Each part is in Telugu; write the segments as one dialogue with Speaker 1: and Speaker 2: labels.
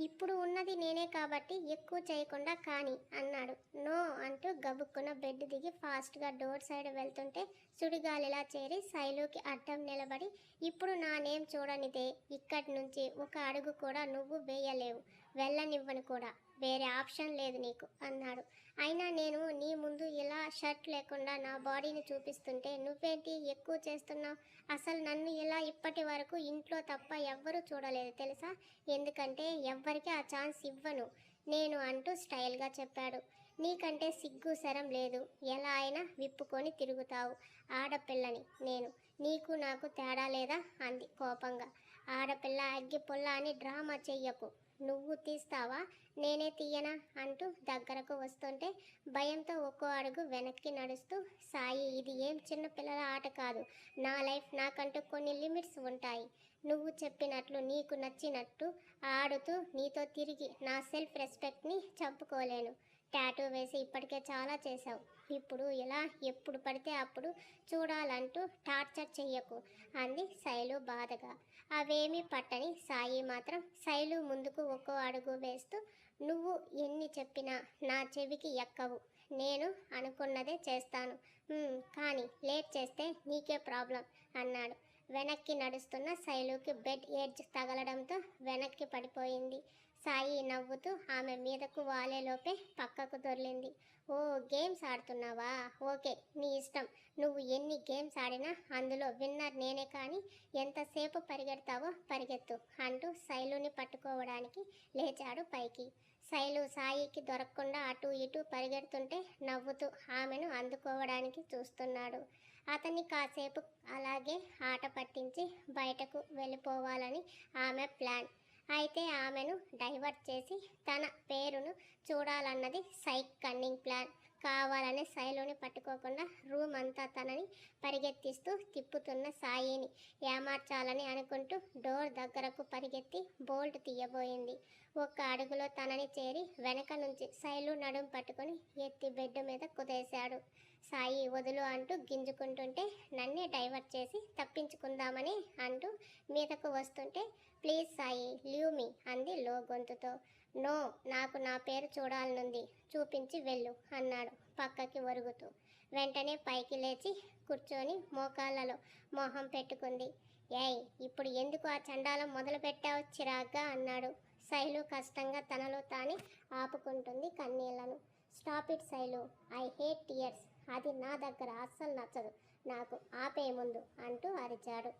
Speaker 1: ఇప్పుడు ఉన్నది నేనే కాబట్టి ఎక్కువ చేయకుండా కాని అన్నాడు. నో అంటూ గబుక్కున బెడ్ దిగి ఫాస్ట్గా డోర్ సైడ్ వెళ్తుంటే సుడిగాలిలా చేరి శైలుకి అడ్డం నిలబడి, ఇప్పుడు నా నేమ్ చూడనిదే ఇక్కడి నుంచి ఒక అడుగు కూడా నువ్వు వేయలేవు, వెళ్ళనివ్వను కూడా, వేరే ఆప్షన్ లేదు నీకు అన్నాడు. అయినా నేను నీ ముందు ఇలా షర్ట్ లేకుండా నా బాడీని చూపిస్తుంటే నువ్వేంటి ఎక్కువ చేస్తున్నావు? అసలు నన్ను ఇలా ఇప్పటి వరకు ఇంట్లో తప్ప ఎవ్వరూ చూడలేదు తెలుసా? ఎందుకంటే ఎవ్వరికి ఆ ఛాన్స్ ఇవ్వను నేను అంటూ స్టైల్గా చెప్పాడు. నీకంటే సిగ్గు శరం లేదు, ఎలా అయినా విప్పుకొని తిరుగుతావు. ఆడపిల్లని నేను, నీకు నాకు తేడా లేదా అంది కోపంగా. ఆడపిల్ల అగ్గి పొల్ల అని డ్రామా చెయ్యకు. నువ్వు తీస్తావా, నేనే తీయనా అంటూ దగ్గరకు వస్తుంటే భయంతో ఒక్కో అడుగు వెనక్కి నడుస్తూ, సాయి ఇది ఏం చిన్న పిల్లల ఆట కాదు, నా లైఫ్ నాకంటూ కొన్ని లిమిట్స్ ఉంటాయి. నువ్వు చెప్పినట్లు నీకు నచ్చినట్టు ఆడుతూ నీతో తిరిగి నా సెల్ఫ్ రెస్పెక్ట్ని చంపుకోలేను. టాటూ వేసి ఇప్పటికే చాలా చేశావు, ఇప్పుడు ఇలా ఎప్పుడు పడితే అప్పుడు చూడాలంటూ టార్చర్ చెయ్యకు అంది శైలు బాధగా. అవేమీ పట్టని సాయి మాత్రం శైలు ముందుకు ఒక్కో అడుగు వేస్తూ, నువ్వు ఎన్ని చెప్పినా నా చెవికి ఎక్కవు, నేను అనుకున్నదే చేస్తాను, కానీ లేట్ చేస్తే నీకే ప్రాబ్లం అన్నాడు. వెనక్కి నడుస్తున్న శైలుకి బెడ్ ఎడ్జ్ తగలడంతో వెనక్కి పడిపోయింది. సాయి నవ్వుతూ ఆమె మీదకు వాలేలోపే పక్కకు దొర్లింది. ఓ గేమ్స్ ఆడుతున్నావా, ఓకే నీ ఇష్టం, నువ్వు ఎన్ని గేమ్స్ ఆడినా అందులో విన్నర్ నేనే, కానీ ఎంతసేపు పరిగెడతావో పరిగెత్తు అంటూ శైలుని పట్టుకోవడానికి లేచాడు పైకి. శైలు సాయికి దొరకకుండా అటు ఇటు పరిగెడుతుంటే నవ్వుతూ ఆమెను అందుకోవడానికి చూస్తున్నాడు. అతన్ని కాసేపు అలాగే ఆట పట్టించి బయటకు వెళ్ళిపోవాలని ఆమె ప్లాన్. అయితే ఆమెను డైవర్ట్ చేసి తన పేరును చూడాలన్నది సైక్ కన్నింగ్ ప్లాన్. కావాలనే శైలుని పట్టుకోకుండా రూమ్ అంతా తనని పరిగెత్తిస్తూ తిప్పుతున్న సాయిని ఏమార్చాలని అనుకుంటూ డోర్ దగ్గరకు పరిగెత్తి బోల్ట్ తీయబోయింది. ఒక్క అడుగులో తనని చేరి వెనక నుంచి శైలు నడుం పట్టుకొని ఎత్తి బెడ్ మీద కుదేశాడు. సాయి వదులు అంటూ గింజుకుంటుంటే నన్నే డైవర్ట్ చేసి తప్పించుకుందామని అంటూ మీదకు వస్తుంటే, ప్లీజ్ సాయి లీవ్ మీ అంది లో గొంతుతో. నో, నాకు నా పేరు చూడాలనుంది, చూపించి వెళ్ళు అన్నాడు పక్కకి ఒరుగుతూ. వెంటనే పైకి లేచి కూర్చొని మోకాళ్ళలో మొహం పెట్టుకుంది. ఏయ్ ఇప్పుడు ఎందుకు ఆ చండాలం మొదలు పెట్టావు చిరాగ్గా అన్నాడు. శైలు కష్టంగా తనలో తానే ఆపుకుంటుంది కన్నీళ్లను. Stop it Shailu, I hate tears, అది నా దగ్గర అస్సలు నచ్చదు, నాకు ఆపే ముందు అంటూ అరిచాడు.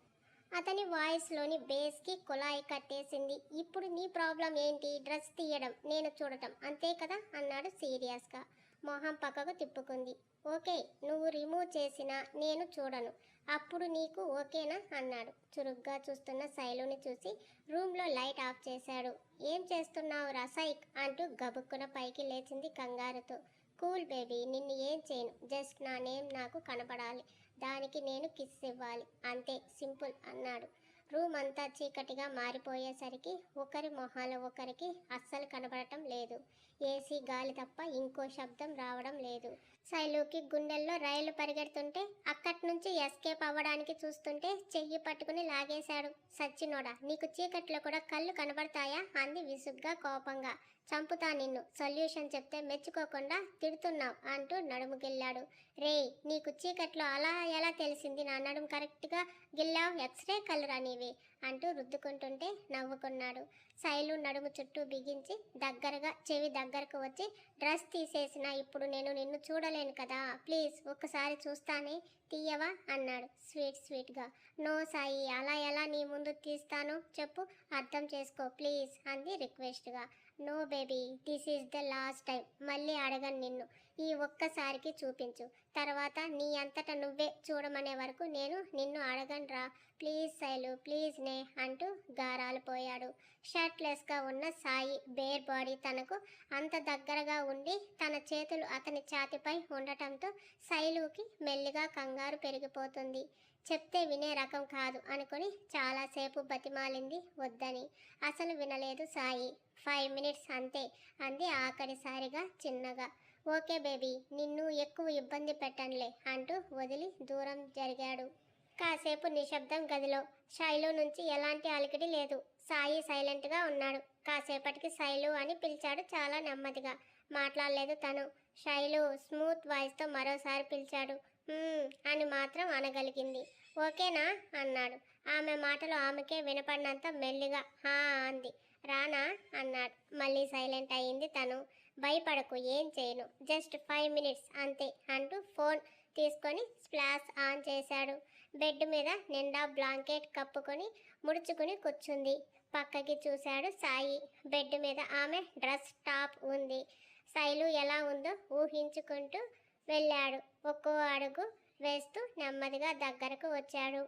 Speaker 1: అతని వాయిస్లోని బేస్కి కుళాయి కట్టేసింది. ఇప్పుడు నీ ప్రాబ్లం ఏంటి? డ్రెస్ తీయడం, నేను చూడటం, అంతే కదా అన్నాడు సీరియస్గా. మొహం పక్కకు తిప్పుకుంది. ఓకే, నువ్వు రిమూవ్ చేసినా నేను చూడను, అప్పుడు నీకు ఓకేనా అన్నాడు చురుగ్గా చూస్తున్న శైలుని చూసి. రూమ్లో లైట్ ఆఫ్ చేశాడు. ఏం చేస్తున్నావు రసైక్ అంటూ గబుక్కున పైకి లేచింది కంగారుతో. కూల్ బేబీ, నిన్ను ఏం చేయను, జస్ట్ నా నేమ్ నాకు కనపడాలి, దానికి నేను కిస్ ఇవ్వాలి, అంతే సింపుల్ అన్నాడు. రూమ్ అంతా చీకటిగా మారిపోయేసరికి ఒకరి మొహాలు ఒకరికి అస్సలు కనబడటం లేదు. ఏసీ గాలి తప్ప ఇంకో శబ్దం రావడం లేదు. శైలుకి గుండెల్లో రైలు పరిగెడుతుంటే అక్కడి నుంచి ఎస్కేప్ అవ్వడానికి చూస్తుంటే చెయ్యి పట్టుకుని లాగేశాడు. సచ్చినోడా, నీకు చీకట్లో కూడా కళ్ళు కనబడతాయా అంది విసుగ్గా కోపంగా. చంపుతా నిన్ను, సొల్యూషన్ చెప్తే మెచ్చుకోకుండా తిడుతున్నావు అంటూ నడుము గిల్లాడు. రేయ్, నీకు చీకట్లో అలా ఎలా తెలిసింది నా నడుము కరెక్ట్గా గిల్లావు, ఎక్స్రే కలరా నీవి అంటూ రుద్దుకుంటుంటే నవ్వుకున్నాడు. శైలు నడుము చుట్టూ బిగించి దగ్గరగా చెవి దగ్గరకు వచ్చి, డ్రెస్ తీసేసినా ఇప్పుడు నేను నిన్ను చూడలేను కదా, ప్లీజ్ ఒక్కసారి చూస్తానే, తీయవా అన్నాడు స్వీట్గా. నో సాయి, అలా ఎలా నీ ముందు తీస్తాను చెప్పు, అర్థం చేసుకో ప్లీజ్ అంది రిక్వెస్ట్గా. No baby, this is the last time, మళ్ళీ అడగను నిన్ను, ఈ ఒక్కసారికి చూపించు, తర్వాత నీ అంతటా నువ్వే చూడమనే వరకు నేను నిన్ను అడగను రా, ప్లీజ్ శైలు ప్లీజ్ నే అంటూ గారాలు పోయాడు. షర్ట్లెస్గా ఉన్న సాయి బేర్ బాడీ తనకు అంత దగ్గరగా ఉండి తన చేతులు అతని ఛాతిపై ఉండటంతో శైలుకి మెల్లిగా కంగారు పెరిగిపోతుంది. చెప్తే వినే రకం కాదు అనుకుని చాలాసేపు బతిమాలింది వద్దని. అసలు వినలేదు సాయి. 5 minutes అంతే అంది ఆఖరిసారిగా చిన్నగా. ఓకే బేబీ, నిన్ను ఎక్కువ ఇబ్బంది పెట్టనులే అంటూ వదిలి దూరం జరిగాడు. కాసేపు నిశ్శబ్దం గదిలో. శైలు నుంచి ఎలాంటి అలికిడి లేదు. సాయి సైలెంట్గా ఉన్నాడు. కాసేపటికి శైలు అని పిలిచాడు చాలా నెమ్మదిగా. మాట్లాడలేదు తను. శైలు స్మూత్ వాయిస్తో మరోసారి పిలిచాడు. అని మాత్రం అనగలిగింది. ఓకేనా అన్నాడు. ఆమె మాటలు ఆమెకే వినపడినంత మెల్లిగా హా అంది. రానా అన్నాడు. మళ్ళీ సైలెంట్ అయింది తను. భయపడకు, ఏం చేయను, జస్ట్ 5 మినిట్స్ అంతే అంటూ ఫోన్ తీసుకొని స్ప్లాష్ ఆన్ చేశాడు. బెడ్ మీద నిండా బ్లాంకెట్ కప్పుకొని ముడుచుకుని కూర్చుంది. పక్కకి చూశాడు సాయి. బెడ్ మీద ఆమె డ్రెస్ టాప్ ఉంది. శైలు ఎలా ఉందో ఊహించుకుంటూ వెళ్ళాడు. ఒక్కో అడుగు వేస్తూ నెమ్మదిగా దగ్గరకు వచ్చాడు.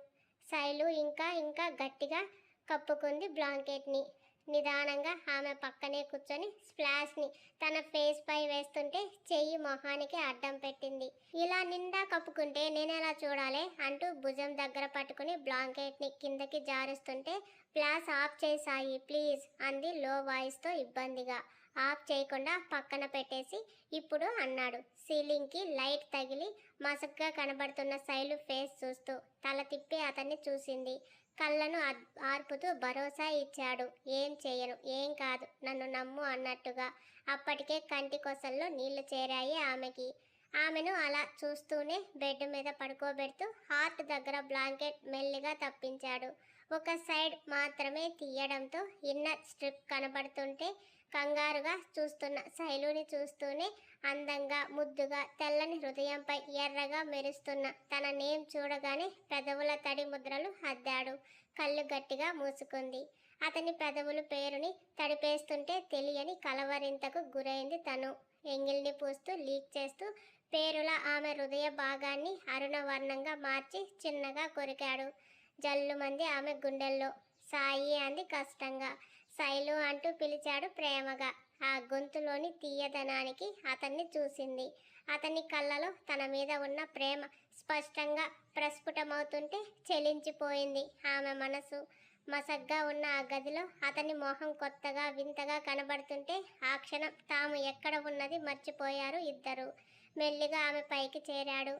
Speaker 1: శైలు ఇంకా ఇంకా గట్టిగా కప్పుకుంది బ్లాంకెట్ని. నిదానంగా ఆమె పక్కనే కూర్చొని స్ప్లాష్ని తన ఫేస్ పై వేస్తుంటే చెయ్యి మొహానికి అడ్డం పెట్టింది. ఇలా నిండా కప్పుకుంటే నేనెలా చూడాలి అంటూ భుజం దగ్గర పట్టుకుని బ్లాంకెట్ని కిందకి జారుస్తుంటే ఫ్లాష్ ఆఫ్ చేసాయి ప్లీజ్ అంది లో వాయిస్తో ఇబ్బందిగా. ఆఫ్ చేయకుండా పక్కన పెట్టేసి ఇప్పుడు అన్నాడు. సీలింగ్కి లైట్ తగిలి మసగ్గా కనబడుతున్న శైలు ఫేస్ చూస్తూ తల తిప్పి అతన్ని చూసింది. కళ్ళను ఆర్పుతూ భరోసా ఇచ్చాడు. ఏం చేయను, ఏం కాదు, నన్ను నమ్ము అన్నట్టుగా. అప్పటికే కంటి కొసల్లో నీళ్లు చేరాయి ఆమెకి. ఆమెను అలా చూస్తూనే బెడ్ మీద పడుకోబెడుతూ హార్ట్ దగ్గర బ్లాంకెట్ మెల్లిగా తప్పించాడు. ఒక సైడ్ మాత్రమే తీయడంతో ఇన్నర్ స్ట్రిప్ కనబడుతుంటే కంగారుగా చూస్తున్న శైలుని చూస్తూనే అందంగా ముద్దుగా తెల్లని హృదయంపై ఎర్రగా మెరుస్తున్న తన నేమ్ చూడగానే పెదవుల తడి ముద్రలు అద్దాడు. కళ్ళు గట్టిగా మూసుకుంది. అతని పెదవులు పేరుని తడిపేస్తుంటే తెలియని కలవరింతకు గురైంది తను. ఎంగిల్ని పూస్తూ లీక్ చేస్తూ పేరుల ఆమె హృదయ భాగాన్ని అరుణవర్ణంగా మార్చి చిన్నగా కొరికాడు. జల్లుమంది ఆమె గుండెల్లో. సాయి అంది కష్టంగా. శైలు అంటూ పిలిచాడు ప్రేమగా. ఆ గొంతులోని తీయదనానికి అతన్ని చూసింది. అతని కళ్ళలో తన మీద ఉన్న ప్రేమ స్పష్టంగా ప్రస్ఫుటమవుతుంటే చెలించిపోయింది ఆమె మనసు. మసగ్గా ఉన్న ఆ గదిలో అతని మొహం కొత్తగా వింతగా కనబడుతుంటే ఆ క్షణం తాము ఎక్కడ ఉన్నది మర్చిపోయారు ఇద్దరు. మెల్లిగా ఆమె పైకి చేరాడు.